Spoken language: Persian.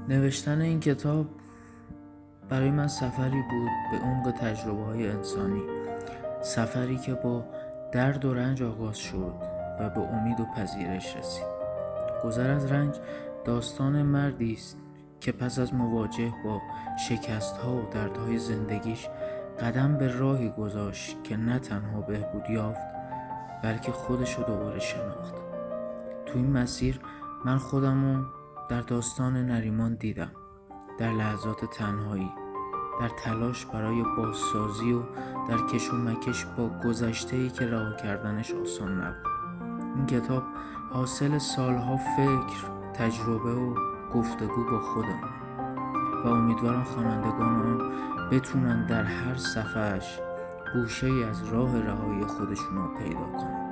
نوشتن این کتاب برای من سفری بود به عمق تجربه‌های انسانی، سفری که با درد و رنج آغاز شد و به امید و پذیرش رسید. گذر از رنج داستان مردی است که پس از مواجه با شکست‌ها و دردهای زندگیش قدم به راهی گذاشت که نه تنها بهبود یافت بلکه خودشو دوباره شناخت. تو این مسیر من خودمو در داستان نریمان دیدم، در لحظات تنهایی، در تلاش برای بازسازی و در کش و مکش با گذشته‌ای که رها کردنش آسان نبود. این کتاب حاصل سالها فکر، تجربه و گفتگو با خودمون و امیدوارم خوانندگان اون بتونن در هر صفحه‌اش گوشه‌ای از راه رهایی خودشون رو پیدا کنن.